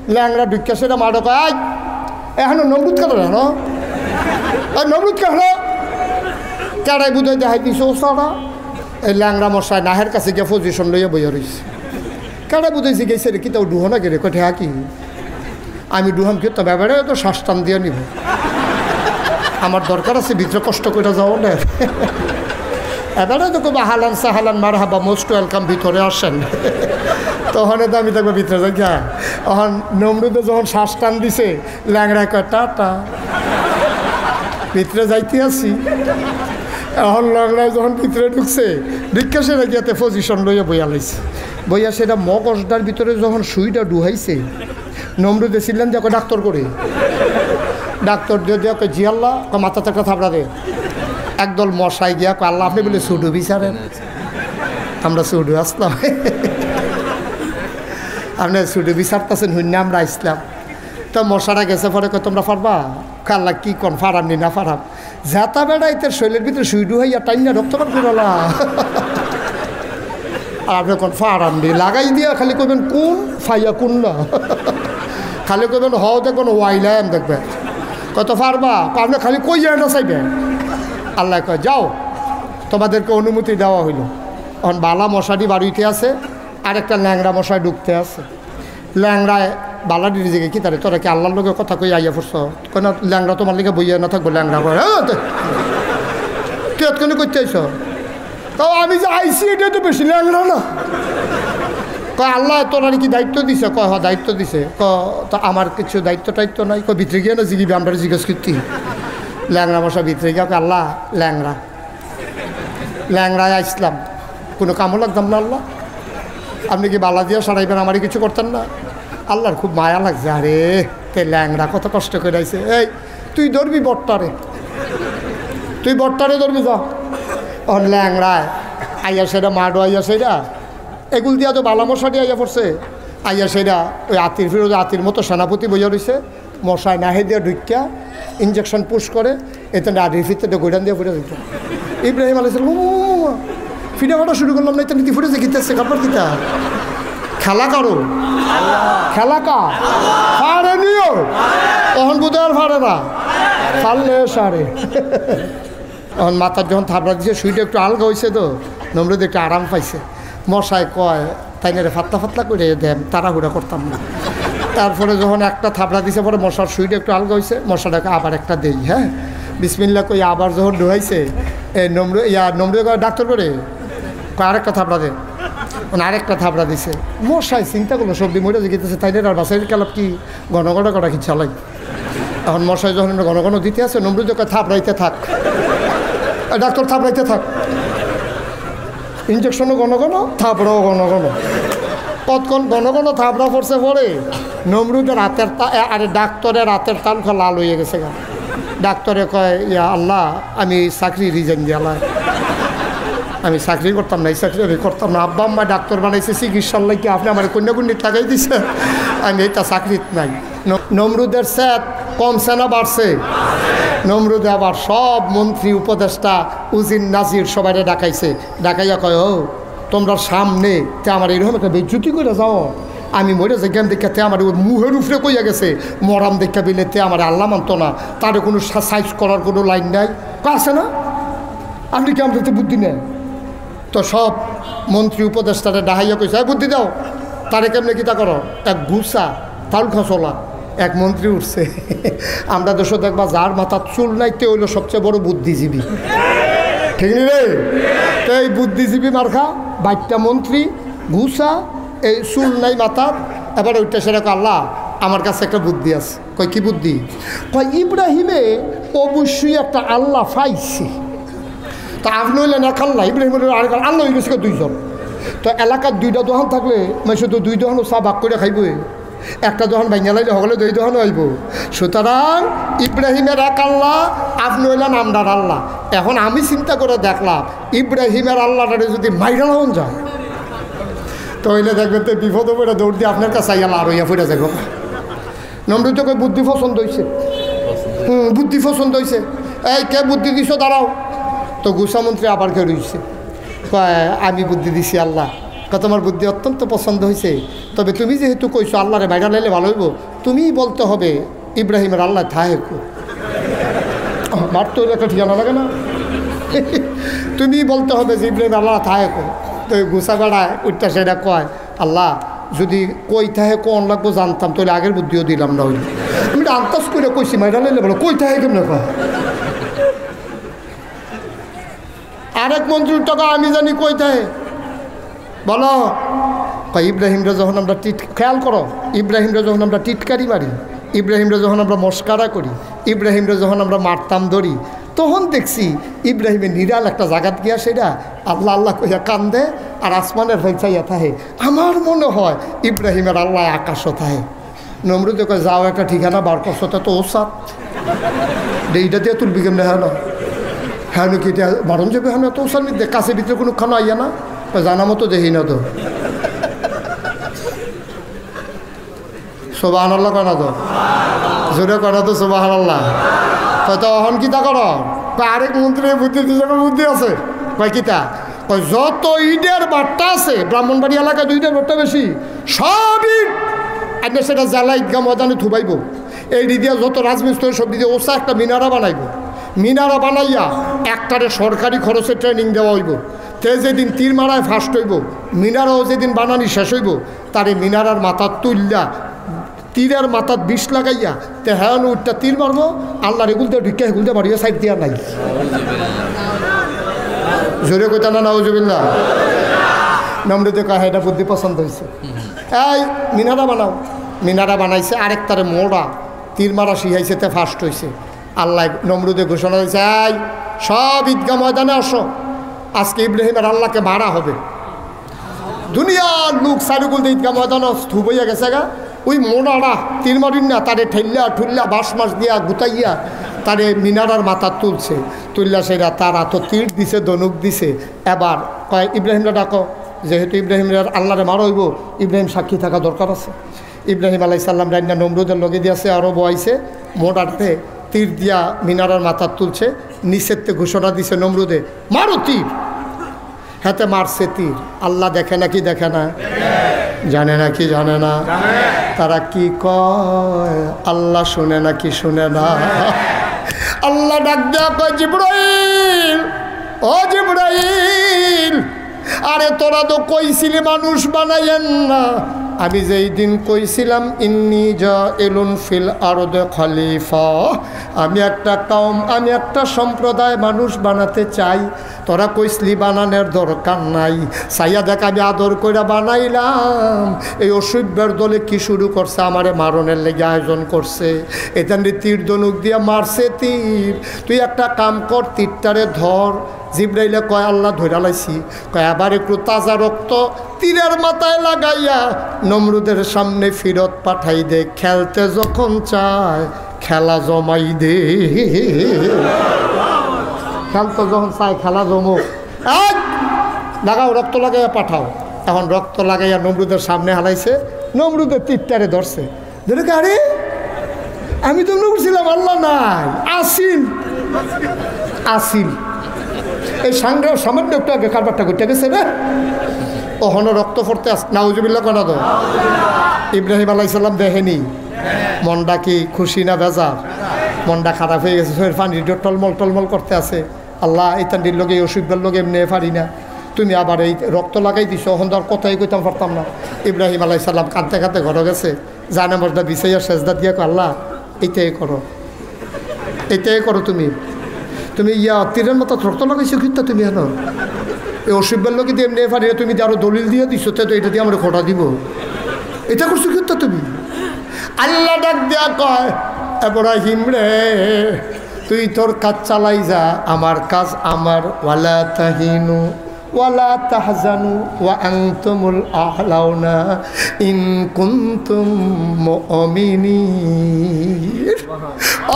ল্যাংরা ঢুকিয়া সেটা মাড়ো কয় এখন নমরুদ কেন না নমরুদ কেন কেড়াই বুঝাই দেখাই দিছে ও সারা এই ল্যাংরা মশাই নাহের কাছে গিয়ে পজিশন লইয়া বইয়া রয়েছে কেড়াই বুঝাইছি গেছে রে কি তাও ডুহো না গেলে কঠে কি আমি ডুহাম কি তো ব্যাপারে তো শ্বাস টান দিয়ে নিব আমার দরকার আছে ভিতরে কষ্ট করে যাও না এবারে তো খুব হালান সাহালান মার হাবা মোস্ট ওয়েলকাম ভিতরে আসেন তখন তো আমি দেখবো ভিতরে যাই হ্যাঁ তখন নমরুদে যখন শ্বাস টান দিছে ল্যাংড়া কয় টাটা ভিতরে যাইতে আসি এখন ল্যাংড়ায় যখন ভিতরে ঢুকছে বিজ্ঞাসে গিয়াতে পজিশন লইয়া বইয়া লাইছে বইয়া সেটা মগজটার ভিতরে যখন সুইটা ডুহাইছে নমরুদে ছিলেন যে ডাক্তার করে ডাক্তার দিয়ে দিয়ে জি আল্লাহ মাথাতে একটা থাপড়া দে একদল মশাই গিয়া আল্লাহ আপনি বলে সুডু বিচারেন আমরা সুডু আসলাম আপনি সুডু বিচারতেছেন হুন্য আমরা আসলাম তো মশারা গেছে পরে তোমরা পারবা আল্লাহ কি কন ফারাম নি না ফারাম যাতা বেড়া এদের শরীরের ভিতরে সুইডু হইয়া টাইনা রক্তপাত করলা আর আপনি কোন ফারাম নি লাগাই দিয়া খালি কবেন কোন ফাইয়া কোন না খালি কবেন হও দেখবেন ওয়াইলাম দেখবেন কত পারবা আপনি খালি কই যায় না চাইবেন আল্লাহ কয় যাও তোমাদেরকে অনুমতি দেওয়া হইল এখন বালা মশাটি বাড়িতে আছে আর একটা ল্যাংড়া মশাই ঢুকতে আছে ল্যাংড়ায় বালাটি নিজেকে কি তারে তোরা কি আল্লাহর লোকের কথা কই আইয়া পড়ছ কেন ল্যাংড়া তোমার লিগে বইয়া না থাকবো ল্যাংড়া করে কেতক্ষণে করতে আইস তাও আমি যে আইসি এটা তো বেশি ল্যাংড়া না কয় আল্লাহ তোরা কি দায়িত্ব দিছে কয় হ্যাঁ দায়িত্ব দিছে তা আমার কিছু দায়িত্ব টাইত্ব নাই কয় ভিতরে গিয়ে না জিগিবি আমরা জিজ্ঞেস করতি ল্যাংড়া মশা ভিতরে গিয়ে আল্লাহ ল্যাংড়ায় আসলাম কোনো কামও লাগতাম না আল্লাহ আপনি কি বালা দিয়ে সারাইবেন আমারই কিছু করতেন না আল্লাহর খুব মায়া লাগছে আরে তে ল্যাংড়া কত কষ্ট করে আইছে এই তুই ধরবি বট্টারে ধরবি যা ওর ল্যাংড়ায় আইয়া সেটা মাডো আইয়া সেটা এগুল দিয়া তো বালা মশাটি আইয়া পড়ছে আইয়া সেটা ওই আতির ফিরোজে আতির মতো সেনাপতি বইয়া রয়েছে মশায় নাহে দিয়ে ঢুকিয়া ইঞ্জেকশন পুশ করে এতে আটির ফিরতে গোডান দিয়ে ফুটে দিত ইব্রাহিম আলাইহিস সালাম ফিরে কাটা শুরু করলাম না এটা নীতি ফুটেছে গীতাছে কাপড় গীতা খেলা কারো খেলা কা ফাড়ে নিও তখন বুধ আর ফাড়ে না ফাড়লে সারে তখন মাথার যখন থাপড়া দিছে সুইটা একটু আলগা হয়েছে তো নমরুদ একটু আরাম পাইছে মশায় কয় তাই না রে ফাতলা করে দেন তাড়াহুড়া করতাম না তারপরে যখন একটা থাপড়া দিছে পরে মশার সুইটা একটু আলগা হয়েছে মশাটাকে আবার একটা দেই হ্যাঁ বিসমিল্লাহ কই আবার যখন ঢুকাইছে এই নমরুদ ডাক্তার করে আরেকটা থাপড়া দে আরেকটা থাপড়া দিছে মশাই চিন্তা করলো সবজি মরে গেতেছে তাই আর বাসাই কালাপ কি ঘন ঘন করা কি চালাই এখন মশাই যখন ঘন ঘন দিতে আছে নমরুদ থাপড়াইতে থাক ডাক্তার থাপড়াইতে থাক ইঞ্জেকশনও ঘন ঘন থাপড়াও ঘন ঘন কতক্ষণ ঘন ঘন থাপড়া পড়ছে পরে নমরুদের রাতের আরে ডাক্তারের রাতের তাল লাল হয়ে গেছে গা ডাক্তারে কয় ইয়া আল্লাহ আমি চাকরি রিজাইন দিয়ালাই আমি চাকরি করতাম না এই চাকরি আমি করতাম না আব্বা আম্মা ডাক্তার বানাইছে চিকিৎসার লাগে আপনি আমার কন্যাকুণ্ডিত লাগাই দিছে আমি এটা চাকরিত নাই নমরুদের স্যাত কমছে না বাড়ছে নমরুদে আবার সব মন্ত্রী উপদেষ্টা উজির নাজির সবাই ডাকাইছে ডাকাইয়া কয় ও তোমরা সামনে তে আমার এরকম একটা বেজ্জুতি করে যাও আমি মরে যে জ্ঞান দেখা তে আমার মুহের উপরে কইয়া গেছে মরাম দেখা বিলে তে আমার আল্লাহ মানত না তার কোনো সাইজ করার কোনো লাইন নাই আছে না আপনি কি আমাদের বুদ্ধি নেই তো সব মন্ত্রী উপদেষ্টারে ডাহাইয়া কইছে বুদ্ধি দাও তারে কেমনে কিতা করো এক গুসা তাল খসলা এক মন্ত্রী উঠছে আমরা দেশ দেখবা যার মাথার চুল নাইতে হইলো সবচেয়ে বড় বুদ্ধিজীবী ঠিক নি রে তো এই বুদ্ধিজীবী মার্খা বাইকটা মন্ত্রী গুসা এই চুল নাই মাথার এবার ওইটা সেরকম আল্লাহ আমার কাছে একটা বুদ্ধি আছে কয় কি বুদ্ধি কয় ইব্রাহিমে অবশ্যই একটা আল্লাহ পাইছে তা আপনি হইলেন এক আল্লাহ ইব্রাহিমের আরেক আল্লাহ হয়ে গেছে দুইজন তো এলাকার দুইটা দোকান থাকলে মানে শুধু দুই দোকানও চা ভাগ করে খাইব একটা দোকান ভাঙিয়া লাইলে সকলে দুই দোকানও আইব সুতরাং ইব্রাহিমের এক আল্লাহ আপনি হইলেন আমরার আল্লাহ এখন আমি চিন্তা করে দেখলাম ইব্রাহিমের আল্লাহটারে যদি মাইরা হন যায় তাহলে দেখবেন তো বিপদ পড়ে দৌড় দিয়ে আপনার কাছে আইয়া আর হইয়া ফুটে যাব নমরুদ কই বুদ্ধি পছন্দ হয়েছে বুদ্ধি পছন্দ হয়েছে এই কে বুদ্ধি দিছ দাঁড়াও তো গুসামন্ত্রী আবার কে রয়েছে আমি বুদ্ধি দিছি আল্লাহ তোমার বুদ্ধি অত্যন্ত পছন্দ হয়েছে, তবে তুমি যেহেতু কইছো আল্লাহরে বাইরে লাইলে ভালো হইব, তুমিই বলতে হবে ইব্রাহিমের আল্লাহ থাহেকু। মার তো একটা ঠিকানা লাগে না, তুমি বলতে হবে যে ইব্রাহিম আল্লাহ থাহেকু। তো গুছা বেড়ায় উঠটা সেটা কয়, আল্লাহ যদি কই থাহে কোন লাগবো জানতাম তাহলে আগের বুদ্ধিও দিলাম না। হইলে আমি আন্দাজ করে কইছি মাইরা লাইলে বলো কই থাহে কেমন কয়। আরেক মন্ত্রীর টাকা আমি জানি কই থাহে বলো। ইব্রাহিমরা যখন আমরা খেয়াল করো, ইব্রাহিমরা যখন আমরা টিটকারি মারি, ইব্রাহিমরা যখন আমরা মস্কারা করি, ইব্রাহিমরা যখন আমরা মারতাম ধরি, তখন দেখছি ইব্রাহিমের নিরাল একটা জায়গাত গিয়া সেটা আল্লাহ আল্লাহ কইয়া কান্দে আর আসমানের ফেলছাইয়া থাহে। আমার মনে হয় ইব্রাহিমের আল্লাহ আকাশও থাহে। নমরুদে কয় যাও একটা ঠিকানা বার করছো, তা তো ওসাত এইটা দিয়ে তুলবি কেমনে? হ্যাঁ না হ্যাঁ কি এটা বারণ যাবে? হ্যাঁ তো ওসার নিতে কাছে ভিতরে কোনো খানো আইয়া না, জানা মতো দেখি না তো। সুবহান আল্লাহ কনা তো জোরে কনা তো সুবহান আল্লাহ। হয়তো অহন কিতা কর আরেক মন্ত্রীর বুদ্ধি দুজনের বুদ্ধি আছে। কয় কিতা? কয় যত ইটের বাট্টা আছে ব্রাহ্মণবাড়ি এলাকায়, দুইটার বাট্টা বেশি, সব ইট আপনি সেটা জ্বালা ঈদগাহ ময়দানে থুবাইব। এই দিদিয়া যত রাজমিস্ত্রি সব দিদি ওসা একটা মিনারা বানাইব। মিনারা বানাইয়া একটারে সরকারি খরচে ট্রেনিং দেওয়া হইব। তে যেদিন তীর মারায় ফার্স্ট হইব, মিনারাও যেদিন বানানি শেষ হইব, তারে মিনারার মাথা তুললা তীরের মাথাত বিষ লাগাইয়া তে হ্যাঁ উঠটা তীর মারবো, আল্লাহর এগুলতে ঢুকে এগুলতে মারিয়া সাইড দিয়া নাই। জোরে কইতা না নাউজুবিল্লাহ। নমরুদে কয় এটা বুদ্ধি পছন্দ হয়েছে, এই মিনারা বানাও। মিনারা বানাইছে, আরেকটারে মোড়া তীর মারা শিখাইছে, তে ফার্স্ট হয়েছে। আল্লাহ নমরুদে ঘোষণা দিয়েছে, এই সব ঈদগাহ ময়দানে আসো, আজকে ইব্রাহিমের আল্লাহকে মারা হবে। দুনিয়ার লোক সারুকুল ঈদগাহ ময়দানে স্থূপ হইয়া গেছে গা। ওই মোড়াটা তীর মারিন না, তারে ঠেল্লা ঠুল্লা বাঁশ মাস দিয়া গুতাইয়া তারে মিনারার মাথা তুলছে। তুললা সেটা তার হাত তীর দিছে, ধনুক দিছে। এবার কয় ইব্রাহিমরা ডাকো, যেহেতু ইব্রাহিমের আল্লাহরে মারা হইব, ইব্রাহিম সাক্ষী থাকা দরকার আছে। ইব্রাহিম আলাইহিস সালাম রান্না নমরুদের লগে দিয়েছে, আরও বয়াইছে, মোড়াতে তীর দিয়া মিনারার মাথা তুলছে। নিষেধতে ঘোষণা দিছে নমরুদে, মারো তীর। হাতে মারছে তীর। আল্লাহ দেখে না কি দেখে না? জানে না কি জানে না? তারা কি কয় আল্লাহ শুনে না কি শুনে না? আল্লাহ ডাক দেয়া কয়, জিবরাইল, ও জিবরাইল, আরে তোরা তো কইছিলি মানুষ বানাইয়েন না। আমি যেই দিন কইছিলাম ইন্নী জাইলুন ফিল আরদে খলিফা, আমি একটা কওম, আমি একটা সম্প্রদায় মানুষ বানাতে চাই, তোরা কইসলি বানানোর দরকার নাই। সাইয়া দেখ আমি আদর করে বানাইলাম। এই অসভ্যের দলে কি শুরু করছে? আমারে মারণের লেগে আয়োজন করছে। এখানে তীর ধনুক দিয়ে মারছে তীর। তুই একটা কাম কর, তীরটারে ধর। জিবরাইলে কয় আল্লাহ ধইরা লাইছি। কয় আবার একটু তাজা রক্ত তীরের মাথায় লাগাইয়া নমরুদের সামনে ফিরত পাঠাই দে, খেলতে যখন চায় খেলা জমাই দে। খেলতে যখন চায় খেলা জমুক, লাগাও, রক্ত লাগাইয়া পাঠাও। এখন রক্ত লাগাইয়া নমরুদের সামনে হালাইছে। নমরুদের তীরটারে ধরছে, ধরে আরে আমি তো বলছিলাম আল্লাহ নাই, আসিল আসিল। এই সাংগ্রাম সামান্য একটু আগে কারবারটা করতে গেছে না, ওখানে রক্ত পড়তে আস। নাউজুবিল্লাহ কনা তো। ইব্রাহিম আলাইহিস সালাম দেখেনি মনটা কি খুশি না বেজার? মনটা খারাপ হয়ে গেছে, শরীর পানি টলমল টলমল করতে আছে। আল্লাহ এই তান্ডির লোকে অসুবিধার লোকে এমনি পারি না, তুমি আবার এই রক্ত লাগাই দিছো। ওখান তো আর কথাই কইতাম পারতাম না। ইব্রাহিম আলাইহিস সালাম কাঁদতে কাঁদতে ঘরে গেছে, জানে মজদা বিছাইয়া সেজদা দিয়া আল্লাহ এইটাই করো, এইটাই করো। তুমি তুমি ইয়া তীরের মতো রক্ত লাগাইছো কিন্তু তুমি হেন এই অসুবিধার লোকে দিয়ে এমনি পারি না, তুমি আরো দলিল দিয়ে দিছো, তো এটা দিয়ে আমরা খোটা দিব, এটা করছো কিন্তু তুমি। আল্লাহ ডাক দেয়া কয়, ইব্রাহিম রে তুই তোর কাজ চালাই যা, আমার কাজ আমার। ওয়ালা তাহিনু ওয়ালা তাহজানু ওয়া আনতুমুল আ'লাউনা ইন কুনতুম মুমিনিন।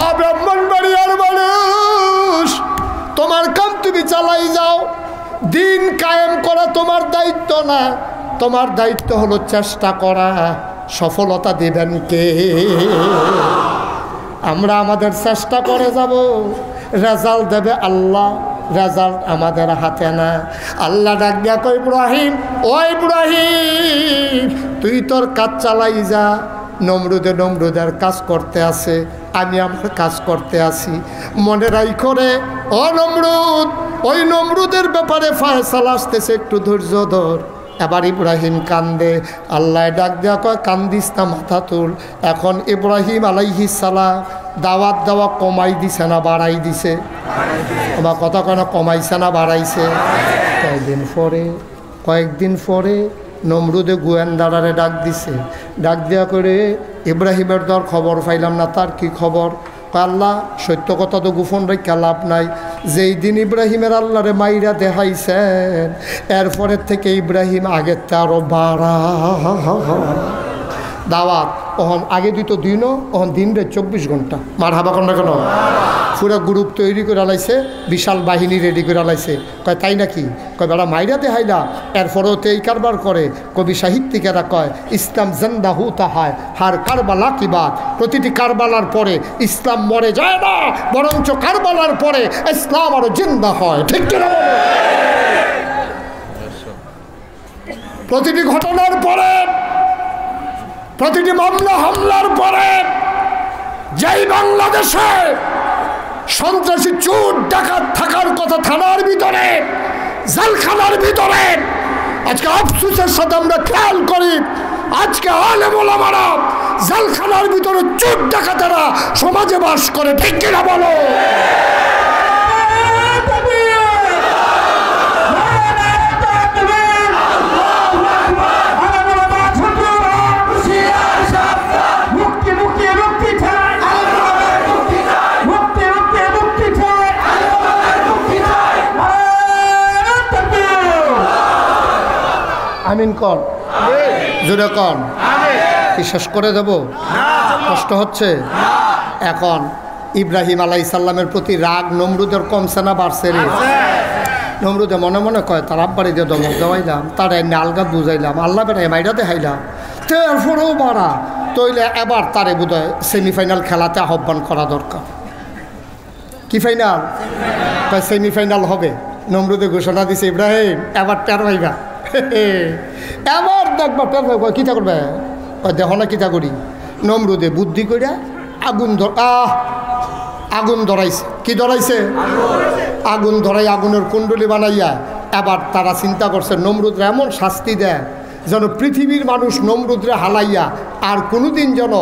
ও ব্রাহ্মণবাড়িয়ার মানুষ, তোমার কাম তুমি চালাই যাও। দিন কায়েম করা তোমার দায়িত্ব না, তোমার দায়িত্ব হলো চেষ্টা করা। সফলতা দেবেন কে? আমরা আমাদের চেষ্টা করে যাব, রেজাল্ট দেবে আল্লাহ। রেজাল্ট আমাদের হাতে না। আল্লাহ ডাক দিয়া কই ইব্রাহিম, ও ইব্রাহিম তুই তোর কাজ চালাই যা। নমরুদের কাজ করতে আছে, আমি আমার কাজ করতে আসি। মনে রাইখো রে ও নমরুদ, ওই নমরুদের ব্যাপারে ফয়সালা আসতেছে, একটু ধৈর্য ধর। এবার ইব্রাহিম কান্দে। আল্লাহ ডাক দেওয়া কয় কান্দিস না, মাথা তুল। এখন ইব্রাহিম আলাইহিস সালাম দাওয়াত দেওয়া কমাই দিছে না বাড়াই দিছে? বা কথা কেন কমাইছে না বাড়াইছে? কয়েকদিন পরে নমরুদে গোয়েন্দারারে ডাক দিছে। ডাক দেওয়া করে ইব্রাহিমের দর খবর পাইলাম না, তার কি খবর? আল্লাহ সত্য কথা তো গোপন রেখা লাভ নাই। যেই দিন ইব্রাহিমের আল্লাহরে মাইরা দেখাইছেন, এরপরের থেকে ইব্রাহিম আগের তে আরো বাড়া দাওয়াত। ওহন আগে দিত দিনও, ওহন দিন রে 24 ঘন্টা। মার হাবা কন্যা কেন? পুরো গ্রুপ তৈরি করে লাইছে, বিশাল বাহিনী রেডি করে লাইছে। কয় তাই নাকি? কয় বেড়া মাইরা দেখাইলা, এরপরেও তো এই কারবার করে। কবি সাহিত্যিকেরা কয় ইসলাম জিন্দা হুতা হয় হার কারবালা কি বাত। প্রতিটি কারবালার পরে ইসলাম মরে যায় না, বরঞ্চ কারবালার পরে ইসলাম আরো জিন্দা হয়। ঠিক কিনা বলো? প্রতিটি ঘটনার পরে, প্রতিটি মামলা হামলার পরে, যেই বাংলাদেশে সন্ত্রাসী চোর ডাকাত থাকার কথা থানার ভিতরে, জেলখানার ভিতরে, আজকে আফসোসের সাথে আমরা খেয়াল করি আজকে আলেম ওলামারা জেলখানার ভিতরে চোর ডাকাতেরা সমাজে বাস করে। ঠিক কিনা বলো? আমিন কর, জোরে কর। কি শেষ করে দেব? কষ্ট হচ্ছে? এখন ইব্রাহিম আলাইহিস সালামের প্রতি রাগ নমরুদের কমছে না বাড়ছে রে? নমরুদে মনে মনে কয় তার আব্বারে দিয়ে দমক দেওয়াইলাম, তার এমনি আলগা বুঝাইলাম, আল্লাহ বেড়াই মাইরা দেখাইলাম, তারপরেও বাড়া তৈলে এবার তারে বোধহয় সেমিফাইনাল খেলাতে আহ্বান করা দরকার। কি ফাইনাল? সেমিফাইনাল হবে। নমরুদে ঘোষণা দিছে ইব্রাহিম এবার টের ভাইবা, এবার দেখবা টের ভাইবা। কিতা করবে? দেখো না কিতা করি। নমরুদে বুদ্ধি করিয়া আগুন ধরাইছে। কি ধরাইছে? আগুন ধরাই আগুনের কুণ্ডলি বানাইয়া এবার তারা চিন্তা করছে নমরুদরে এমন শাস্তি দেয় যেন পৃথিবীর মানুষ নমরুদরে হালাইয়া আর কোনোদিন যেন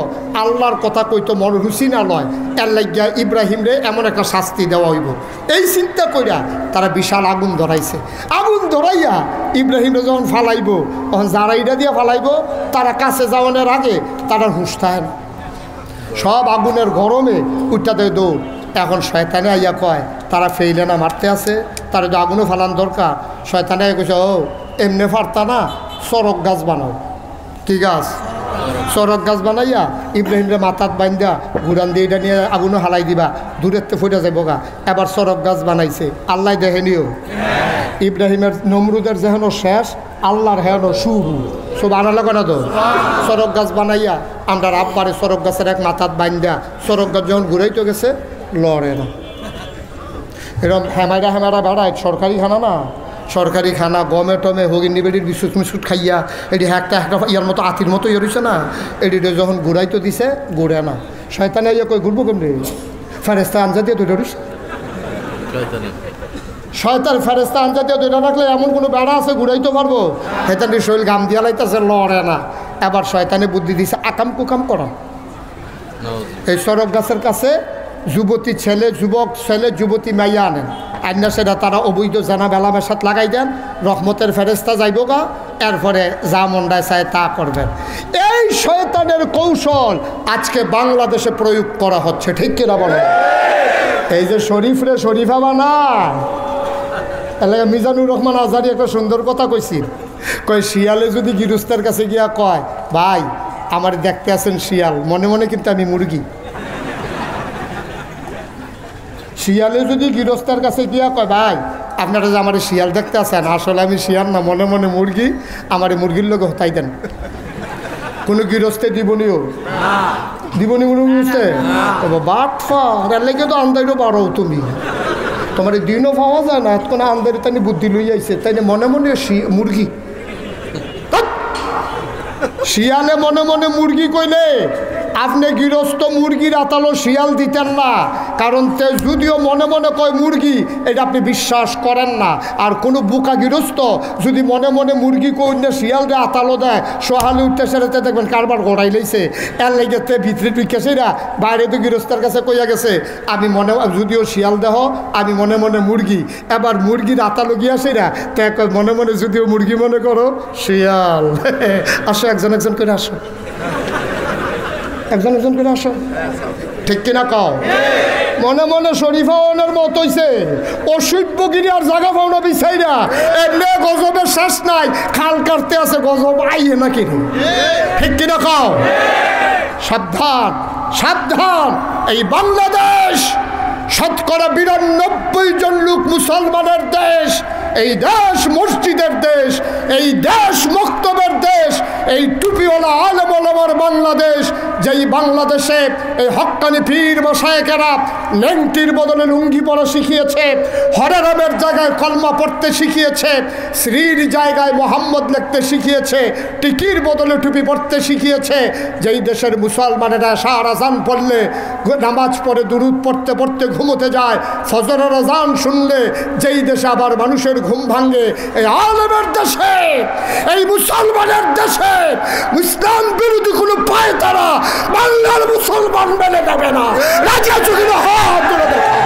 আল্লাহর কথা কইতো মন রুচি না লয়। এর লাগিয়া ইব্রাহিমরে এমন একটা শাস্তি দেওয়া হইব, এই চিন্তা কইরা তারা বিশাল আগুন ধরাইছে। আগুন ধরাইয়া ইব্রাহিমরে যখন ফালাইব, তখন যারা ইটা দিয়ে ফালাইব তারা কাছে যাওয়ানোর আগে তারা হুঁশ থাকে না, সব আগুনের গরমে উঠটা দেয় দৌড়। এখন শয়তানে আইয়া কয় তারা ফেইলে না মারতে আছে, তারা তো আগুনও ফালান দরকার। শয়তানে কইছে ও এমনি ফারতা না, চরক গাছ বানাও। কি গাছ? চরক গাছ বানাইয়া ইব্রাহিমরে মাথাত বাইন্দা ঘুরান দিয়ে এটা নিয়ে আগুনও হালাই দিবা, দূরের তো ফুটে যাবো গা। এবার চরক গাছ বানাইছে, আল্লাহ দেখেনিও। ইব্রাহিমের নমরুদের যেহেন শেষ, আল্লাহর হেন শুরু। সব আনালে কেন তো? চরক গাছ বানাইয়া আমরা আব্বারে চরক গাছের এক মাথাত বাইন্দা, চরক গাছ যখন ঘুরাইতে গেছে লড়ে না। এরকম হেমারা বেড়ায় সরকারি খানা না, সরকারি খানা গমে টমে হগিনি বেডির বিস্কুট মিস্কুট খাইয়া এটি একটা ইয়ার মতো আতির মতো ইয়ে রয়েছে না, এটিতে যখন ঘুরাইতে দিছে ঘুরে না। শয়তানে ইয়ে কই ঘুরবো কেমনি? ফেরেস্তা আনজা দিয়ে দুইটা রয়েছে, শয়তান ফেরেস্তা আনজা দিয়ে দুইটা রাখলে এমন কোনো বেড়া আছে ঘুরাইতে পারবো? হেতানি শরীর গাম দিয়া লাইতেছে, লড়ে না। এবার শয়তানে বুদ্ধি দিছে আকাম কুকাম করা। এই চরক গাছের কাছে যুবতী ছেলে, যুবক ছেলে, যুবতী মাইয়া আনেন, আইনা সেটা তারা অবৈধ জানা বেলা মেশাত লাগাই দেন, রহমতের ফেরেস্তা যাইব গা, এরপরে যা মন্ডায় চায় তা করবেন। এই শয়তানের কৌশল আজকে বাংলাদেশে প্রয়োগ করা হচ্ছে। ঠিক কিনা বলে? এই যে শরীফরে শরীফা বানায়, এলাকা মিজানুর রহমান আজহারি একটা সুন্দর কথা কইছিল, কয় শিয়ালে যদি গৃহস্থের কাছে গিয়া কয় ভাই আমার দেখতে আছেন শিয়াল, মনে মনে কিন্তু আমি মুরগি। শিয়ালে যদি গৃহস্থের কাছে গিয়া কয় ভাই আপনারা যে আমার শিয়াল দেখতে আছেন, আসলে আমি শিয়াল না, মনে মনে মুরগি, আমার মুরগির লোক হতাই দেন। কোনো গৃহস্থে দিবনিও দিবনি মনে বুঝতে বাট লেগে তো আন্দাইরও বাড়ো তুমি। তোমার এই দিনও পাওয়া যায় না, কোনো আন্দারে তাই বুদ্ধি লই আইছে, তাই মনে মনে মুরগি, শিয়ালে মনে মনে মুরগি কইলে আপনি গৃহস্থ মুরগির আতালো শিয়াল দিতেন না, কারণ যদিও মনে মনে কয় মুরগি, এটা আপনি বিশ্বাস করেন না। আর কোনো বুকা গৃহস্থ যদি মনে মনে মুরগি কইলে শিয়ালরে আতালো দেয়, সহালে উঠতে সেরেতে দেখবেন কারবার গড়াই লইছে। এর লেগেতে ভিতরে ঢুকেছে না, বাইরে তো গৃহস্থের কাছে কইয়া গেছে আমি মনে যদিও শিয়াল দেহ আমি মনে মনে মুরগি। এবার মুরগির আতালো গিয়াছে না, তে মনে মনে যদিও মুরগি মনে করো শিয়াল। আসো একজন একজন করে আসো, একজন একজন করে আসো, ঠিক কিনা কও? মনে মনে শরীফা ওনার মত হইছে, অসভ্যগিরি আর জায়গা পাওনা বিচাইরা এমনি গজবের শেষ নাই, খাল কাটতে আছে গজব আইয়ে নাকি, ঠিক কিনা কও? সাবধান সাবধান, এই বাংলাদেশ শতকরা 92 জন লোক মুসলমানের দেশ, এই দেশ মসজিদের দেশ, এই দেশ মক্তবের দেশ, এই টুপিওয়ালা আলেম ওলামার বাংলাদেশ। যেই বাংলাদেশে এই হক্কানি পীর মশায়েকেরা লেংটির বদলে লুঙ্গি পরা শিখিয়েছে, হরে রামের জায়গায় কলমা পড়তে শিখিয়েছে, শ্রীর জায়গায় মোহাম্মদ লিখতে শিখিয়েছে, টিকির বদলে টুপি পড়তে শিখিয়েছে, যেই দেশের মুসলমানেরা শাহর আজান পড়লে নামাজ পড়ে দুরুদ পড়তে পড়তে ঘুমোতে যায়, ফজরের আজান শুনলে যেই দেশে আবার মানুষের ঘুম ভাঙে, এই আলেমের দেশে, এই মুসলমানের দেশে ইসলাম বিরোধী কোনো পায় তারা বাংলার মুসলমান মেনে যাবে না। রাজা চুরি হাত তুলে দেখা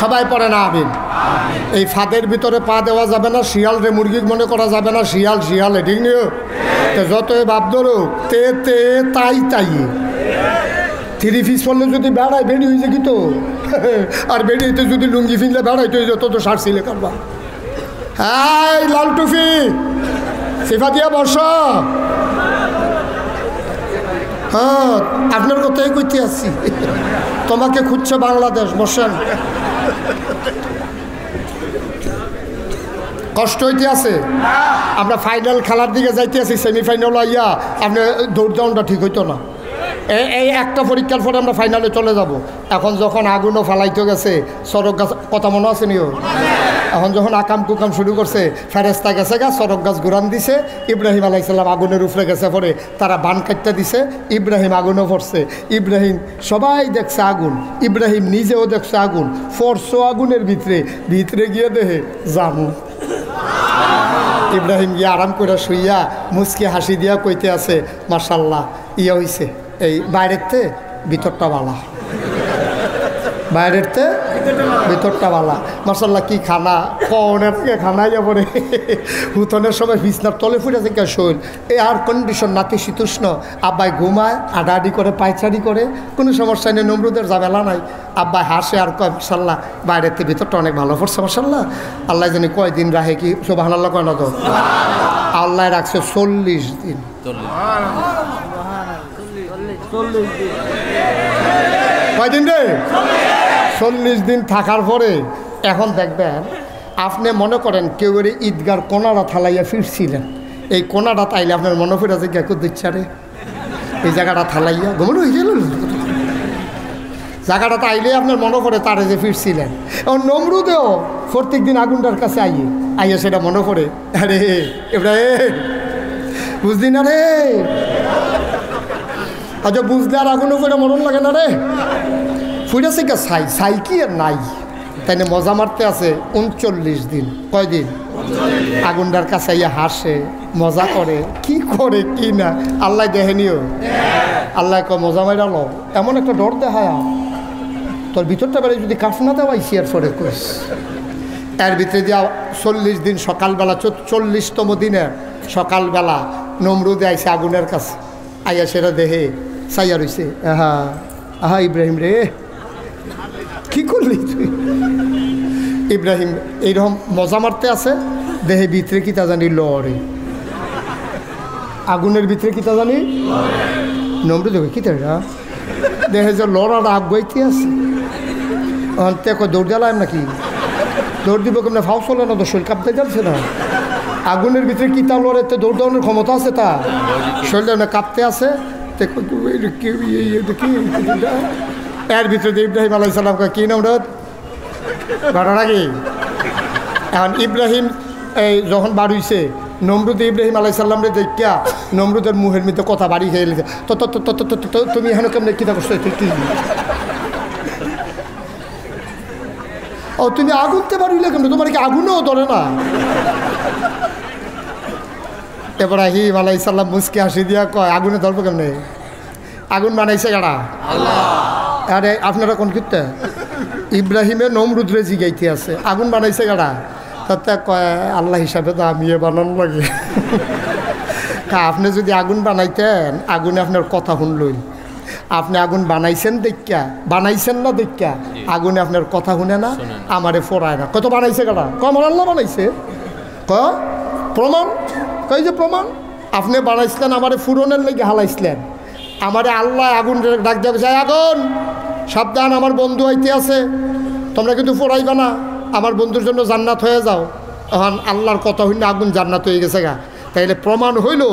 সবাই পড়ে না আমিন। এই ফাঁদের ভিতরে পা দেওয়া যাবে না, শিয়াল রে মুরগি মনে করা যাবে না, শিয়াল শিয়াল ঠিক নিও, যতই ভাব ধরো তে তে তাই তাই। 3 পিস পড়লে যদি বেড়ায় বেড়ি হয়েছে কি তো, আর বেড়িতে যদি লুঙ্গি ফিনলে বেড়াইতে হয়ে যেত তো সার সিলে কারবা। হ্যাঁ লাল টুফি সিফা দিয়া বর্ষা, হ্যাঁ আপনার কথাই কইতে আসছি, তোমাকে খুঁজছে বাংলাদেশ, বসেন। কষ্ট হইতে আছে, আমরা ফাইনাল খেলার দিকে যাইতে আছি, সেমিফাইনাল আইয়া আপনি দৌড়দাউনটা ঠিক হইতো না। এই একটা পরীক্ষার পরে আমরা ফাইনালে চলে যাব। এখন যখন আগুনও ফালাইতে গেছে, সড়ক গাছ কথা মনে আছে নিও, এখন যখন আকাম কুকাম শুরু করছে, ফেরেস্তা গেছে গা, সড়ক গাছ ঘুরান দিছে, ইব্রাহিম আলাইসাল্লাম আগুনের উপরে গেছে, পরে তারা বান কাটতে দিছে, ইব্রাহিম আগুনও পড়ছে, ইব্রাহিম সবাই দেখছে আগুন, ইব্রাহিম নিজেও দেখছে আগুন, ফরসো আগুনের ভিতরে ভিতরে গিয়ে দেহে জানু। ইব্রাহিম গিয়ে আরাম করে শুইয়া মুচকি হাসি দিয়া কইতে আছে মাশাল্লাহ, ইয়ে হইছে, এই বাইরেরতে ভিতরটা বালা, বাইরেরতে ভিতরটা বালা, মাশাল্লাহ। কি খানা কনের থেকে খানা ইয়া পরে হুতনের সময় বিছনার তলে ফুটে থেকে শৈল, এয়ার কন্ডিশন, নাতিশীতোষ্ণ, আব্বাই ঘুমায়, আডাআডি করে, পায়চারি করে, কোনো সমস্যা নেই, নমরুদের ঝামেলা নাই। আব্বাই হাসে আর কয় মাশাল্লাহ বাইরের থেকে ভিতরটা অনেক ভালো পড়ছে মাশাল্লাহ। আল্লাহ জানি কয়দিন রাখে, কি সুবহানাল্লাহ কয় না তো, আল্লাহ রাখছে 40 দিন। কয়দিন রে? 40 দিন থাকার পরে এখন দেখবেন, আপনি মনে করেন কেউ ঈদগার কোনাটা থালাইয়া ফিরছিলেন, এই কোনাটা তাইলে আপনার মনে পড়ে আছে কেউ দিচ্ছে রে এই জায়গাটা থালাইয়া ঘুমন হয়ে গেল, জায়গাটা তাইলে আপনার মনে পড়ে তারে যে ফিরছিলেন। এবং নমরুদেও প্রত্যেক দিন আগুনটার কাছে আইয়ে সেটা মনে পড়ে, আরে এবার বুঝলি না রে, আচ্ছা বুঝলে আর আগুনও করে মরণ লাগে না রে, ফুটেছে কে ছাই কি আর নাই, তাই না মজা মারতে আছে 39 দিন। কয়দিন? আগুনটার কাছে ইয়া হাসে, মজা করে, কি করে কি না আল্লাহ দেখেনিও, আল্লাহ কয় মজা মাইরালো, এমন একটা ডর দেখায় তোর ভিতরটা বেড়ে যদি কাঠ না দেওয়াই শেয়ার করে কইস। এর ভিতরে দিয়া 40 দিন সকালবেলা, 40তম দিনের সকালবেলা নমরুদে আইসে আগুনের কাছে, আইয়া সেটা দেহে সাইয়া রইছে, আহা আহা ইব্রাহিম রে কি করলি তুই? ইব্রাহিম এইরকম মজা মারতে আছে, দেহে ভিতরে কি তা জানি লড়ে, আগুনের ভিতরে কি তা জানি নমরুদ কি তা দেহে যে লড়ার আগ বইতে আছে, অন্তে দৌড় জ্বালায় নাকি দৌড় দিব কেমন ফাও চলে না তো শরীর কাঁপতে যাচ্ছে না আগুনের ভিতরে কি তা লড়াইতে দৌড় দেওয়ানোর ক্ষমতা আছে তা শরীরটা কাঁপতে আছে এর ভিতরে ইব্রাহিম আলাইহিস সালামকে কি নাম ঘটনা কি এখন ইব্রাহিম এই যখন বাড়িছে নমরুদ ইব্রাহিম আলাইহিস সালামরে দেখা নমরুদের মুহের মধ্যে কথা বাড়ি খেয়ে গেছে তো তুমি এখানে কেমন কী করছো কি ও তুমি আগুনতে পারিলে কেন তোমার কি আগুনও ধরে না ইব্রাহিম আলাইহিস সালাম মুসকে হাসি দিয়া কয় আগুনে ধরবো কেমনে আগুন বানাইছে কারা আরে আপনারা কোন কীর্তে ইব্রাহিমের নমরুদরে জিগাইতে আছে আগুন বানাইছে কারা তাতে কয় আল্লাহ হিসাবে তো আমি বানানো লাগে আপনি যদি আগুন বানাইতেন আগুনে আপনার কথা শুনলই আপনি আগুন বানাইছেন দেখা বানাইছেন না দেখা আগুনে আপনার কথা শুনে না আমারে ফোড়ায় না কত বানাইছে কারা কমর আল্লাহ বানাইছে প্রমাণ কই যে প্রমাণ আপনি বানাইছিলেন আমারে ফুরনের লেগে হালাইছিলেন আমারে আল্লাহ আগুন ডাক দেবে চাই আগুন সাবধান আমার বন্ধু হইতে আছে তোমরা কিন্তু ফোড়াইবা না আমার বন্ধুর জন্য জান্নাত হয়ে যাও এখন আল্লাহর কথা হইলে আগুন জান্নাত হয়ে গেছে গা তাইলে প্রমাণ হইল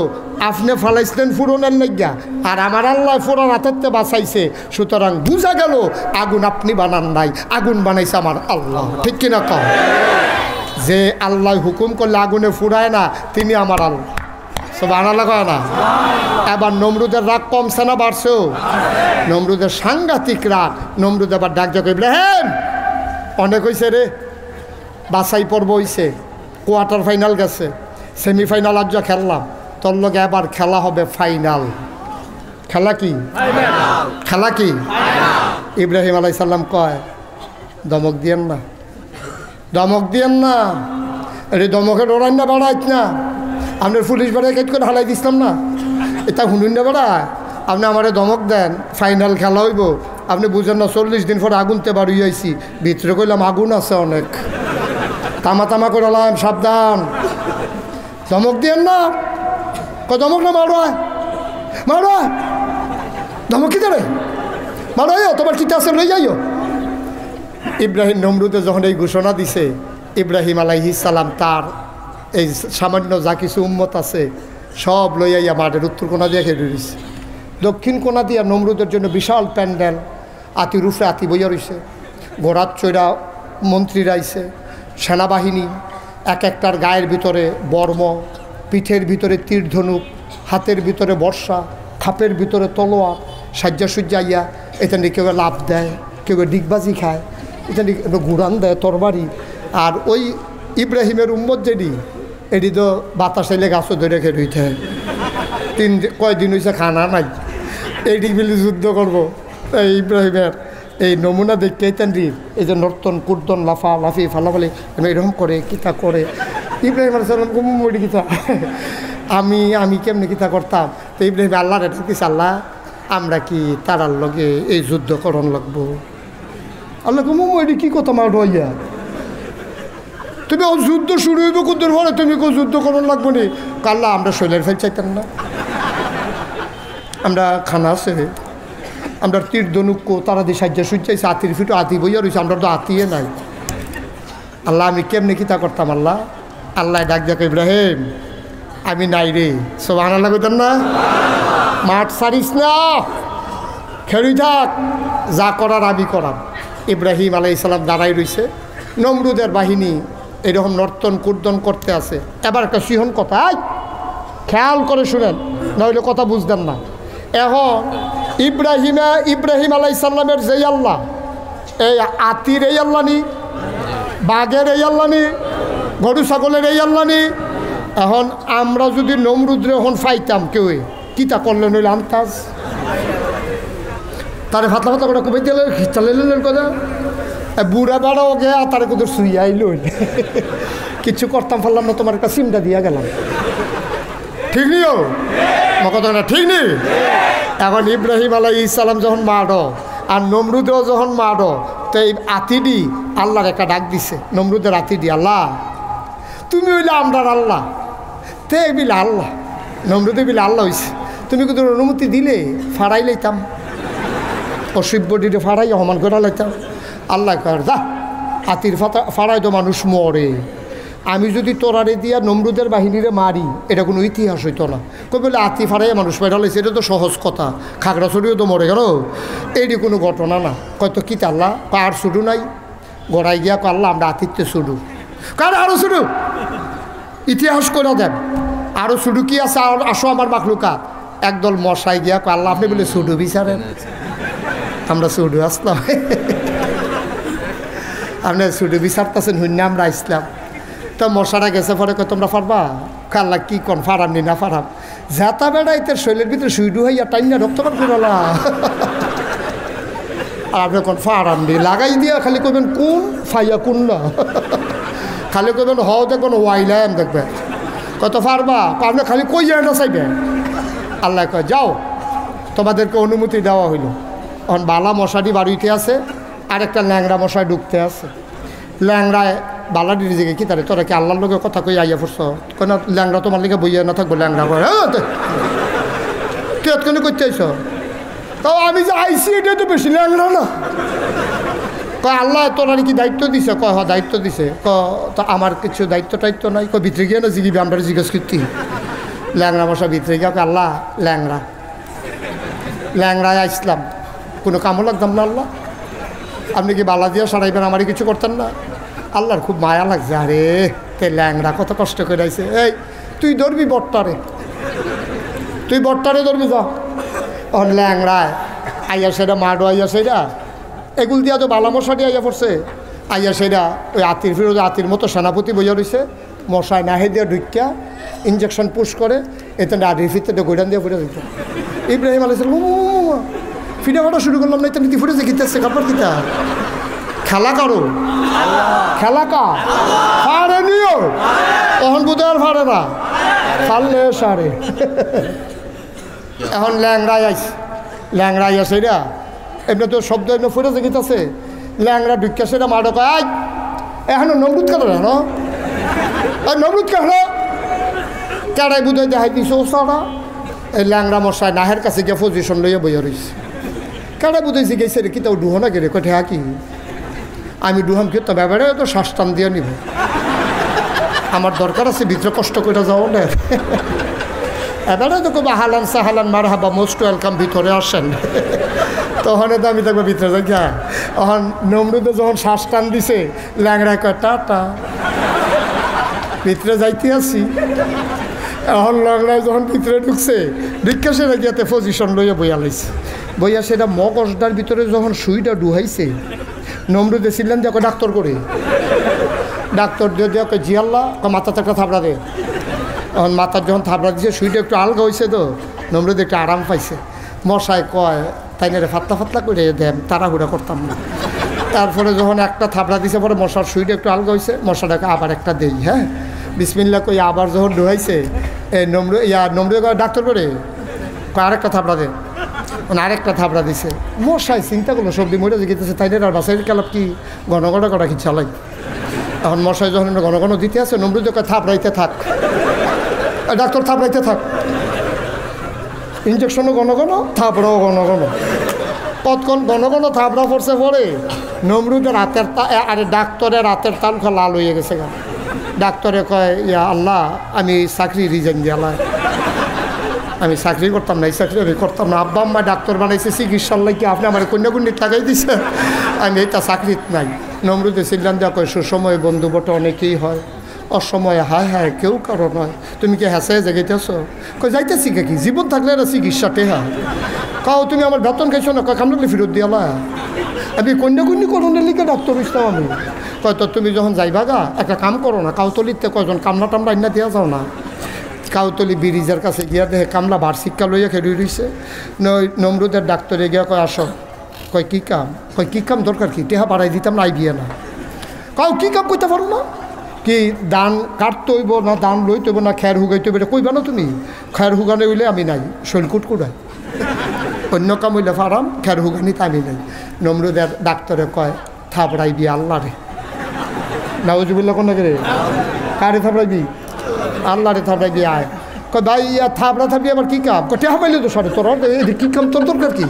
আপনি ফালাইছিলেন ফুরনের লেগা আর আমার আল্লাহ ফোড়ার হাতেরতে বাঁচাইছে সুতরাং বুঝা গেল আগুন আপনি বানান নাই আগুন বানাইছে আমার আল্লাহ ঠিক কিনা কম যে আল্লাহ হুকুম করলে আগুনে ফুরায় না তিনি আমার আল্লাহ সব আনালা কয় না এবার নমরুদের রাগ কমছে না বাড়ছেও নমরুদের সাংঘাতিক রাগ নমরুদ আবার ডাক যাক ইব্রাহিম অনেক হয়েছে রে বাছাই পর্ব হয়েছে কোয়ার্টার ফাইনাল গেছে সেমিফাইনাল আজ খেললাম তোর লগে এবার খেলা হবে ফাইনাল খেলা কি খেলা কি ইব্রাহিম আলাইহিস সালাম কয় ধমক দিয়েন না ধমক দিয়েন না আরে ধমকে ডরাই না বাড়াইত না আপনার পুলিশ বাড়ায় কেট করে হালাই দিছিলাম না এটা শুনুন না বাড়ায় আপনি আমারে ধমক দেন ফাইনাল খেলা হইব আপনি বুঝেন না 40 দিন পরে আগুনতে বাড়ি আইছি ভিতরে কইলাম আগুন আছে অনেক তামা তামা করলাম সাবধান ধমক দিয়েন না ধমক না মারো ধমক কি দেবে মারো তোমার কিতা আছে লই যাইও ইব্রাহিম নমরুদে যখন এই ঘোষণা দিছে ইব্রাহিম আলাইহিস সালাম তার এই সামান্য যা কিছু উম্মত আছে সব লইয়া মাঠের উত্তর কোনা দিয়ে খেয়ে রয়েছে দক্ষিণ কোনা দিয়া নমরুদের জন্য বিশাল প্যান্ডেল আতি রুফে আতি বইয়া রয়েছে ঘোড়ার চৈরা মন্ত্রীরা আইছে সেনাবাহিনী এক একটার গায়ের ভিতরে বর্ম পিঠের ভিতরে তীর ধনুক হাতের ভিতরে বর্ষা খাপের ভিতরে তলোয়ার সাজ্জা সুজ্জা ইয়া এটা নিয়ে কেউ লাভ দেয় কেউ ডিগবাজি খায় এটা নিয়ে ঘুরান দেয় তরবারি আর ওই ইব্রাহিমের উম্মত যেটি এটি তো বাতাসে লেগে গাছও ধরে খেয়ে রইতে কয়দিন হয়েছে খানা নাই এইটি মিলে যুদ্ধ করবো এই ইব্রাহিমের এই নমুনা দেখতে এই যে নর্তন কুর্তন লাফা লাফি ফালাফালি এরকম করে কিতা করে ইব্রাহিম আলাইহিস কুমুমুড়ি কিতা আমি কেমনি কিতা করতাম তো ইব্রাহিম আল্লাহর এটা কিছু আল্লাহ আমরা কি তারার লগে এই যুদ্ধ করণ লাগবো আল্লাহ কুমুমুড়ি কী কথা মার হইয়া তুমি যুদ্ধ শুরু হইব কুদ্দুর পরে তুমি কেউ যুদ্ধ করণ লাগবো নি কাল্লা আমরা শৈলের ফেল চাইতাম না আমরা খানা আছে আমরা তীর ধনুক তারা দিয়ে সাজ্জা সুজ্জাইছে আতির ফিটো আতি বইয়া রয়েছে আমরা তো আতিয়ে নাই আল্লাহ আমি কেমনি কিতা করতাম আল্লাহ আল্লাহ ডাক যাক ইব্রাহিম আমি নাই রে সুবহানাল্লাহ কইতেন না মাঠ সারিস না খেলি থাক যা করার আমি করাম ইব্রাহিম আলাইহিস সালাম দাঁড়াই রয়েছে নমরুদের বাহিনী এরকম নর্তন কুর্দন করতে আছে এবার একটা সিহন কথা খেয়াল করে শুনেন নইলে কথা বুঝতেন না এখন ইব্রাহিম আলাইহিস সালামের যেই আল্লাহ এই আতির এই আল্লাহ নি বাঘের এই আল্লাহ নি গরু ছাগলের এই আল্লাহ নি এখন আমরা যদি নমরুদ্রে এখন পাইতাম কেউ কিতা করলে নইলে আন্তাজ তারে ফাতলা ফাতলা করে কবে দিলে চালাইলেন কথা বুড়া বেড়াও গে তারে কোথাও শুয়ে আইল কিছু করতাম পারলাম না তোমার একটা সিমটা দিয়া গেলাম ঠিক নি কথা না ঠিক নেই এখন ইব্রাহিম আলাইহিস সালাম যখন মারো আর নমরুদেও যখন মারো তো এই আতিডি আল্লাহর একটা ডাক দিছে নমরুদের আতিডি আল্লাহ তুমি হইলে আমরার আল্লাহ তে বিলে আল্লাহ নমরুদে বিলে আল্লাহ হইছে তুমি কিন্তু অনুমতি দিলে ফাড়াই লাইতাম অসভ্যটিতে ফাড়াই অমান করে লাইতাম আল্লাহ কর যা আতির ফাড়ায় তো মানুষ মরে, আমি যদি তোরারে দিয়া নমরুদের বাহিনীরে মারি, এটা কোনো ইতিহাস হইতো না। কই বলে আতি ফাড়াইয়া মানুষ পেটালাইছে, এটা তো সহজ কথা, খাগড়াছড়িও তো মরে গেল, এইটি কোনো ঘটনা না। কয়তো কি আল্লাহ আর শুরু নাই, গড়াই গিয়া আল্লাহ আমরা আতিথ্যে শুরু, কার আরও শুরু ইতিহাস করে দেন, আরও শুরু কি আছে, আসো আমার মাখলুকা। একদল মশাই গিয়া আল্লাহ আপনি বলে শুডু বিচারেন, আমরা শুডু আসলাম, আপনি শুডু বিচারতেছেন হুন্না আমরা আসলাম। তো মশারা গেছে পরে তোমরা পারবা, আল্লাহ কি কন ফারাম নি না ফারাম, জেতা বেড়াইতে শৈলের ভিতরে শুইডু হইয়া টাইনা রক্তপাত করলা, আর আপনি কোন ফারাম নি লাগাই দিয়া খালি কইবেন কোন ফাইয়া কোন না, খালি কইবেন হও দেখবেন ওয়াইলাম দেখবে কত পারবা, আপনি খালি কইয়া না চাইবে। আল্লাহ কয় যাও, তোমাদেরকে অনুমতি দেওয়া হইল। এখন বালা মশারি বাড়িতে আছে, আর একটা ল্যাংড়া মশাই ঢুকতে আছে। ল্যাংড়ায় বালাডি রিজেকে কি তারে তোরা কি আল্লাহর লোকের কথা কই আইয়া পড়ছ, কেন ল্যাংড়া তোমার লিগে বইয়া না থাকবো, ল্যাংড়া করে তুই এতক্ষণে করতে আইস, তাও আমি যে আইসি এটা তো বেশি ল্যাংড়া না। কয় আল্লাহ তোরার কি দায়িত্ব দিছে, কয় হ দায়িত্ব দিছে, তো আমার কিছু দায়িত্ব টাইত্ব নাই, কয় ভিতরে গিয়ে না জিগিবি আমরা জিজ্ঞেস করতি। ল্যাংড়া মশা ভিতরে গিয়া আল্লাহ ল্যাংড়া ল্যাংড়ায় আসলাম, কোনো কামও লাগতাম না আল্লাহ, আপনি কি বালা দিয়া সারাইবেন, আমারই কিছু করতেন না। আল্লাহর খুব মায়া লাগছে, আরে তে ল্যাংড়া কত কষ্ট করে আইছে, এই তুই ধরবি বট্টারে, তুই বট্টারে ধরবি যা। ওর ল্যাংড়ায় আইয়া সেটা মাডো আইয়া সেটা এগুল দিয়া তো বালা মশাটি আইয়া পড়ছে, আইয়া সেটা ওই আতির ফিরোজে আতির মতো সেনাপতি বইয়া রয়েছে, মশায় নাহে দিয়া ঢুকিয়া ইঞ্জেকশন পুশ করে, এতে আডির ফিরতে গৈডান দিয়ে ফুটে দিত। ইব্রাহিম আলাইহিস সালাম ফিরে ফাটা শুরু করলাম না, এটা নীতি ফুটেছে কিতাছে কাপড় কিতা খেলা কারো খেলা কা ফাড়ে নিও, তখন বুধ আর ফাড়ে না, ফাড়লে সারে। এখন ল্যাংড়াই আইস, ল্যাংড়াই আছে এটা এমনি তো শব্দ এমনি ফুটেছে কিতাছে, ল্যাংড়া ঢুকিয়া সেটা মাডো কয় এখনো নমরুদ কেন না, নমরুদ কেন কেড়াই বুধ দেখাই দিছে ও সারা। এই ল্যাংড়া মশাই নাহের কাছে গিয়ে পজিশন লইয়া বইয়া রয়েছে, কেড়াই বুঝেছি গেছে রে কি তাও ডুহো না গেলে কঠে কি আমি ডুহাম কি তো ব্যাপারে তো শ্বাস টান দিয়ে নিব, আমার দরকার আছে ভিতরে কষ্ট করে যাও না, এবারে তো কবে হালান সাহালান মার হাবা মোস্ট ওয়েলকাম ভিতরে আসেন, তখন তো আমি দেখবো ভিতরে যাই। এখন নমরুদে যখন শ্বাস টান দিছে, ল্যাংড়ায় কয় টাটা ভিতরে যাইতে আসি। এখন ল্যাংড়ায় যখন ভিতরে ঢুকছে, ঢুকে সেটা গিয়াতে পজিশন লইয়া বইয়া লাইছে, বইয়া সেটা মগজটার ভিতরে যখন সুইটা ডুহাইছে, নমরুদে ছিলেন যে ডাক্তার করে, ডাক্তার দিয়ে দিয়ে জি আল্লাহ মাথাতে একটা থাবড়া দে। এখন মাথার যখন থাবড়া দিয়েছে, সুইটা একটু আলগা হয়েছে, তো নমরুদ একটু আরাম পাইছে। মশায় কয় তাই না রে ফাতলা ফাতলা করে দেন, তাড়াহুড়া করতাম না। তারপরে যখন একটা থাবড়া দিছে, পরে মশার সুইটা একটু আলগা হয়েছে, মশাটাকে আবার একটা দেই, হ্যাঁ বিসমিল্লাহ কই আবার যখন ডুহাইছে, নমরুদ ডাক্তার করে আরেকটা থাবড়া দে, আরেকটা থাবড়া দিছে। মশাই চিন্তা করলো সবজি মরে গেতেছে, তাই না আর বাসাইয়ের কালাপ কি ঘন ঘন করা কি চালাই। এখন মশাই যখন ঘন ঘন দিতে আছে, নমরুদ থাবড়াইতে থাক, ডাক্তার থাবড়াইতে থাক, ইঞ্জেকশনও ঘন ঘন, থাবড়াও ঘন ঘন, কতক্ষণ ঘন ঘন থাবড়া পড়ছে, পরে নমরুদের রাতের আরে ডাক্তারের রাতের তালখা লাল হয়ে গেছে গা। ডাক্তারে কয় ইয়া আল্লাহ আমি চাকরি রিজাইন দিয়ালাই, আমি চাকরি করতাম না, এই চাকরি আমি করতাম না, আব্বা আম্মা ডাক্তার বানাইছে চিকিৎসার লাগে, আপনি আমার কন্যাকুণ্ডিত লাগাই দিছে, আমি এটা চাকরিত নাই। নমরুদে সিল্লান দেওয়া কয় সুসময় বন্ধু বটে অনেকেই হয়, অসময়ে হায় হায় কেউ কারো নয়, তুমি কি হেসায় জাগাইতেছ, কয় যাইতেছি কি জীবন থাকলে না চিকিৎসাতে হয়, কাও তুমি আমার বেতন খাইছো না, কয় কামড়ালে ফেরত দিয়ালা, আমি কন্যাকুণ্ডি করণের লিখে ডাক্তার হইতাম আমি। কয় তো তুমি যখন যাইবা গা একটা কাম করো না, কাউতলিতে কয়জন কামলা টামলা আইনা দেওয়া যাও না, কাউতলি ব্রিজের কাছে গিয়া দেখে কামলা ভার শিক্ষা লইয়া খেড়ে রইছে। নমরুদের ডাক্তারে গিয়া কয় আসো, কয় কী কাম, কয় কী কাম দরকার কি, টেহা বাড়াই দিতাম না আইবিয়া না, কাউ কী কাম করতে পারো না, কি দান কাটতে হইব না, দান লইতে হইব না, খের হুগাইতে হইব, এটা কইবা না তুমি, খের হুগানে হইলে আমি নাই, শৈলকুট কুড়াই, অন্য কাম হইলে ফারাম, খের হুগানিতে আমি নাই। নমরুদের ডাক্তারে কয় থাবড়াইবি আল্লাহ রে, নাউজুবিল্লাহ কোন রে, কারে থাবড়াইবি, আল্লাহ রে থাবড়াইবি আয়। কয় ভাই থাবড়া থাবড়ি আবার কী কাম, টেহা পাইলে তো সরে তোর কী কাম তোর দরকার কি।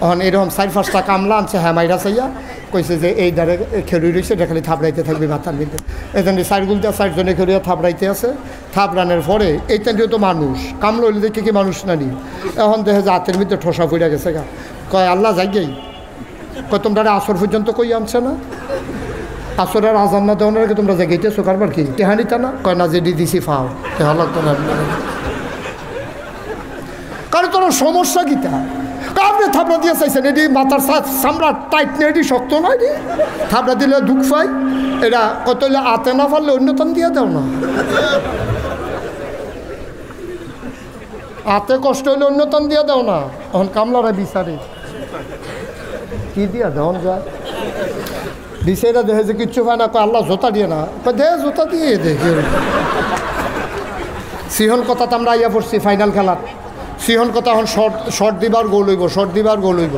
এখন এরকম 4-5টা কামলা আনছে, হ্যাঁ মাইরা চাইয়া কইছে যে এই দ্বারে খেলুই রয়েছে, এটা খালি থাপড়াইতে থাকবে মাথার মধ্যে। এখানে সাইডগুলতে 4 জনে খেলুয়া থাপড়াইতে আছে। থাপড়ানোর পরে এইটা তো মানুষ কামড় হইলে দেখে কি মানুষ না নি, এখন দেখে যে হাতের মধ্যে ঠোসা ফুড়ে গেছে গা। কয় আল্লাহ যাই কয় তোমরা আসর পর্যন্ত কই আনছে না, আসরের আজান না দেওয়ার আগে তোমরা জায়গাইতেছো কারবার কি টেহানিতা না? কয় না যে দিছি ফাও টেহা লাগতো না। কারণ তোর সমস্যা গীতা আপনি থাপড়া দিয়ে চাইছেন, এটি মাথার চামড়া টাইট নেই, এটি শক্ত না, এটি থাপড়া দিলে দুঃখ পাই। এটা কত হইলে আতে না পারলে অন্যতম দিয়ে দাও না, হাতে কষ্ট হইলে অন্যতম দিয়ে দাও না। এখন কামলারা বিচারে কি দিয়া দেওয়ান যায়, বিচারা দেখে যে কিচ্ছু পায় না, কয় আল্লাহ জোতা দিয়ে না, দে জোতা দিয়ে দেখে। সিহন কথা তো আমরা আইয়া পড়ছি ফাইনাল খেলার, সিহন কথা এখন শর্ট দিবার গোল হইব, শর্ট দিবার গোল হইব,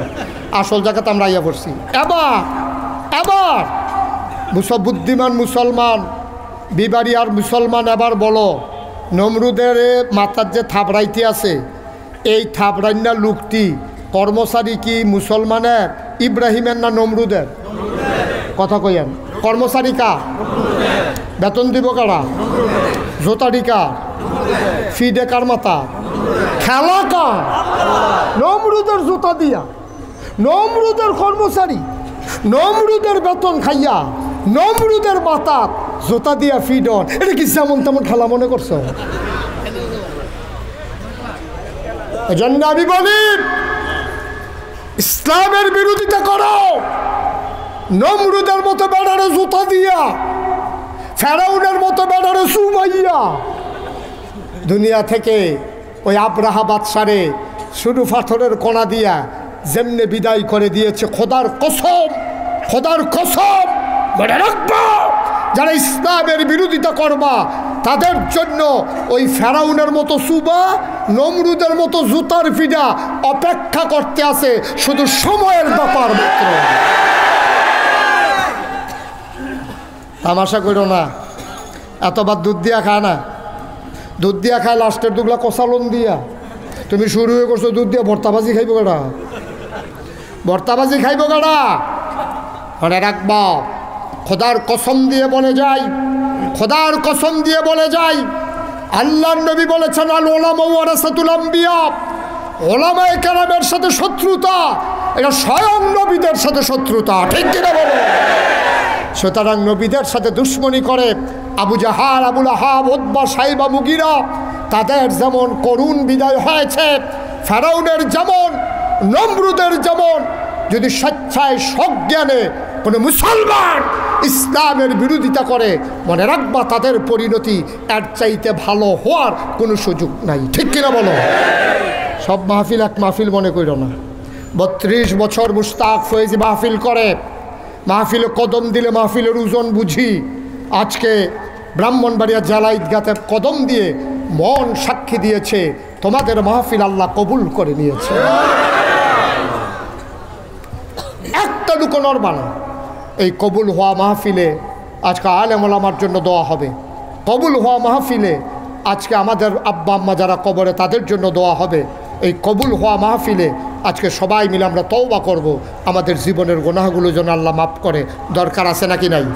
আসল জায়গাতে আমরা আইয়া পড়ছি। এবার বুদ্ধিমান মুসলমান বিবারিয়ার মুসলমান এবার বলো, নমরুদের মাথার যে থাপড়াইতে আছে, এই থাপড়াইনা লোকটি কর্মচারী কি মুসলমানের ইব্রাহিমের না নমরুদের? কথা কইয়েন, কর্মচারী কা? বেতন দিব কারা? জোতাডি কা? ফিডে কার মাথা? খেলা কা? নমরুদের জুতা দিয়া, নমরুদের কর্মচারী, নমরুদের বেতন খাইয়া, নমরুদের মাথা জুতা দিয়া ফিডন। এটা কি যেমন তেমন খেলা মনে করছো? এজন্য আমি বলি ইসলামের বিরোধিতা করো, নমরুদের মতো বেড়ারে জুতা দিয়া, ফেরাউনের মতো বেড়ারে সুমাইয়া দুনিয়া থেকে ওই আব্রাহা বাদশারে শুধু পাথরের কণা দিয়া যেমনে বিদায় করে দিয়েছে। খোদার কসম, খোদার কসম মনে রাখবা, যারা ইসলামের বিরোধিতা করবা তাদের জন্য ওই ফেরাউনের মতো সুবা, নমরুদের মতো জুতার ফিডা অপেক্ষা করতে আছে, শুধু সময়ের ব্যাপার মাত্র। তামাশা করো না, এতবার দুধ দিয়া খায় না, দুধ দিয়া খায় লাস্টের দুগলা কষালন দিয়া। তুমি শুরু হয়ে করছো দুধ দিয়া, ভর্তাবাজি খাইব গাড়া, ভর্তাবাজি খাইব গাড়া। মনে রাখবা, খোদার কসম দিয়ে বলে যাই, খোদার কসম দিয়ে বলে যাই, আল্লাহর নবী বলেছেন আল উলামা ওয়ারাসাতুল আম্বিয়া, ওলামায়ে কেরামের সাথে শত্রুতা এটা স্বয়ং নবীদের সাথে শত্রুতা, ঠিক কিনা বলো? সুতরাং নবীদের সাথে দুশ্মনী করে আবু জাহাল, আবুল আহাব, উতবা, সাইবা, মুগিরা, তাদের যেমন করুণ বিদায় হয়েছে, ফেরাউনের যেমন, নমরুদের যেমন, যদি স্বেচ্ছায় সজ্ঞানে কোনো মুসলমান ইসলামের বিরোধিতা করে, মনে রাখবা তাদের পরিণতি এর চাইতে ভালো হওয়ার কোনো সুযোগ নাই, ঠিক কিনা বলো? সব মাহফিল এক মাহফিল মনে করো না। 32 বছর মুশতাক ফয়েজি মাহফিল করে, মাহফিলে কদম দিলে মাহফিলের ওজন বুঝি। আজকে ব্রাহ্মণবাড়িয়া জেলা ঈদগাতে কদম দিয়ে মন সাক্ষী দিয়েছে তোমাদের মাহফিল আল্লাহ কবুল করে নিয়েছে। একটা লুকো নরবানা, এই কবুল হওয়া মাহফিলে আজকে আলেম ওলামার জন্য দোয়া হবে। কবুল হওয়া মাহফিলে আজকে আমাদের আব্বা আম্মা যারা কবরে তাদের জন্য দোয়া হবে। এই কবুল হওয়া মাহফিলে আজকে সবাই মিলে আমরা তওবা করব, আমাদের জীবনের গুনাহগুলো যেন আল্লাহ মাফ করে। দরকার আছে নাকি নাই?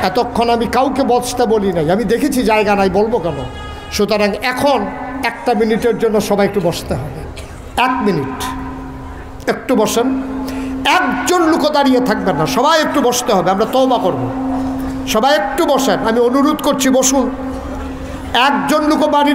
এতক্ষণ আমি কাউকে বসতে বলি নাই, আমি দেখেছি জায়গা নাই, বলবো কেন? সুতরাং এখন 1 মিনিটের জন্য সবাই একটু বসতে হবে। 1 মিনিট একটু বসেন, একজন লোক দাঁড়িয়ে থাকবেন না, সবাই একটু বসতে হবে, আমরা তওবা করব। সবাই একটু বসেন, আমি অনুরোধ করছি বসুন। একজন লোক বাড়ি